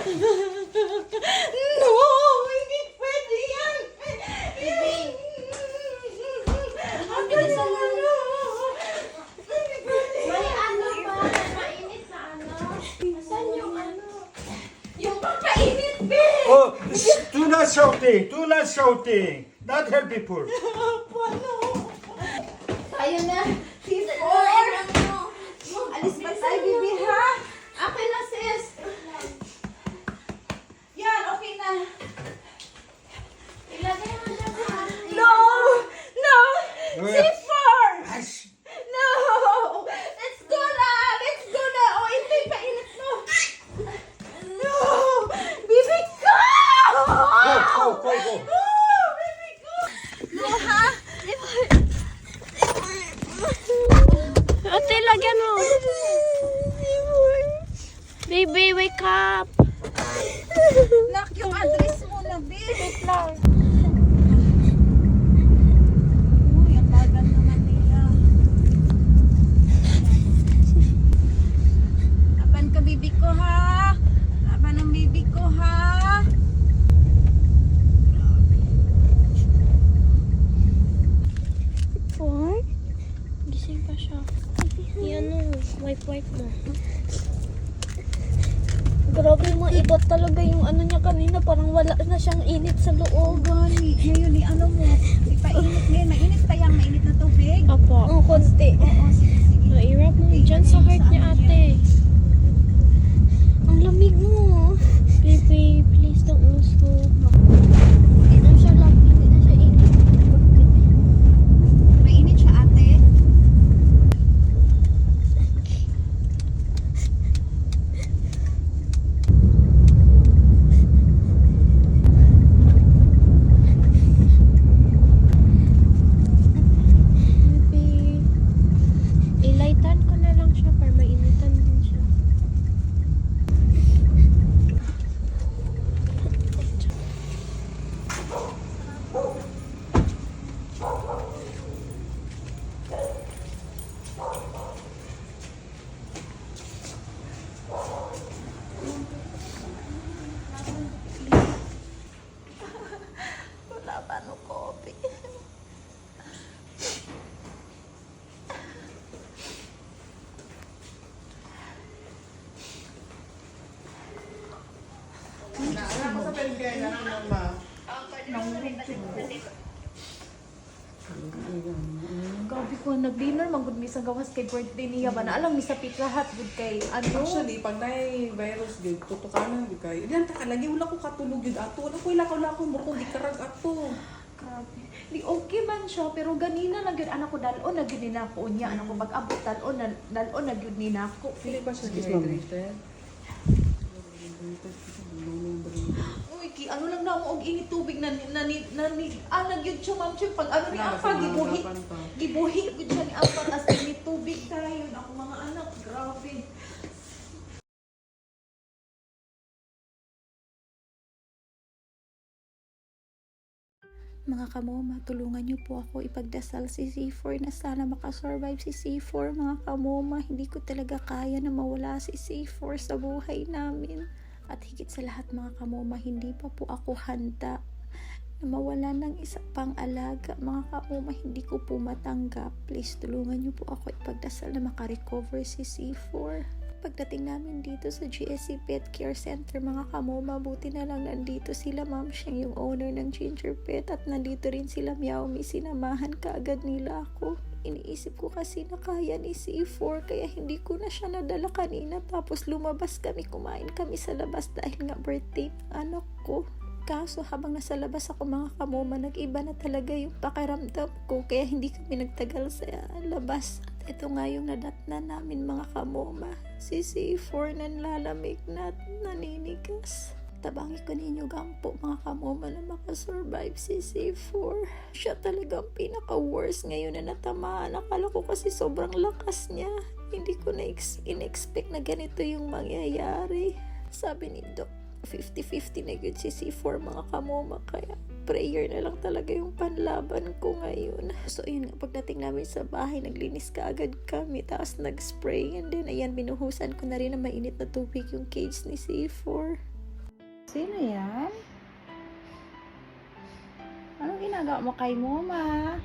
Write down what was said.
No! Hindi pwede yan! Bilisan mo. May ano ba? Mainit na ano? Saan yung ano? Yung pampainit, be! Oh, do not shouting. Do not shouting. Not help people. Paano? Tayo na. Or, alis ba tayo, bibi, ha? Okay na, sis. Yan, okay na. Ilagay mo dyan sa ano. No! No! C4! Hush. No! Let's go na! Let's go na! Oh, ito yung painit mo! No! Bibi ko! Go. Oh, bibi ko! No, ha? Ate, lagyan mo. Baby, wake up. Nak, yung address mo na, babe. Wait lang. Uy, ang bagal naman nila. Laban ka, bibi ko, ha? Laban ang bibi ko, ha? Four? Gising pa siya. Yan o, wipe mo. Grabe, maibot talaga yung ano niya kanina. Parang wala na siyang init sa loob. Gani, ngayon, ano mo? Ipainit ngayon. Mainit pa yung mainit na tubig. Apo. Ang konti. Oo, sige. I-rub mo dyan sa heart niya, ate. Ang lamig mo. Baby, please don't lose hope. Hindi na siya lamig. Hindi na siya init. Mainit siya, ate. Baby, ilightan ko na lang siya para mainitan din siya. Wala pa no coffee. Gabi ko, nag-dinner, manggod mi sa gawas kay birthday niya ba na alam mi sa pizza hut gud kay ano. Actually, pag may virus gid, tutukanan gid kay. Ilan ta kalagi wala ko katulog gid ato. Wala ko ilakaw-lakaw mo kung gikarag ato. Grabe. Di okay man siya pero ganina na gyud anak ko dalon na gyud nina ko unya anak ko pag-abot dalon na gyud nina ko. Dili ba siya dehydrated? Uy, ki ano lang na mo og init tubig na gyud siya ma'am siya pag ano ni apa gibuhi gyud siya ni apa tas init tubig tayo ako mga anak grabe. Mga kamoma, tulungan niyo po ako ipagdasal si C4 na sana makasurvive si C4. Mga kamoma, hindi ko talaga kaya na mawala si C4 sa buhay namin. At higit sa lahat mga kamoma, hindi pa po ako handa na mawala ng isa pang alaga. Mga kamoma, hindi ko po matanggap. Please, tulungan niyo po ako ipagdasal na makarecover si C4. Pagdating namin dito sa GSC Pet Care Center, mga kamoma, buti na lang nandito sila Ma'am Sheng, yung owner ng Ginger Pet, at nandito rin sila Meowmi. Sinamahan kaagad nila ako. Iniisip ko kasi na kaya ni C4 kaya hindi ko na siya nadala kanina, tapos lumabas kami, kumain kami sa labas dahil nga birthday ng anak ko. Kaso habang nasa labas ako mga kamoma, nag-iba na talaga yung pakiramdam ko kaya hindi kami nagtagal sa labas. At ito nga yung nadatnan namin mga kamoma. Si C4 nanlalamig na at naninigas. Tabangi ko ninyo gampo mga kamoma na makasurvive si C4. Siya talagang pinaka-worst ngayon na natamaan. Akala ko kasi sobrang lakas niya. Hindi ko na in-expect na ganito yung mangyayari. Sabi ni Doc, 50-50 na yun si C4 mga kamoma, kaya prayer na lang talaga yung panlaban ko ngayon. So yun nga, pagdating namin sa bahay, naglinis ka agad kami, tapos nag-spray, and then ayan, binuhusan ko na rin na mainit na tubig yung cage ni C4. Sino yan? Anong ginagawa mo kay Mama?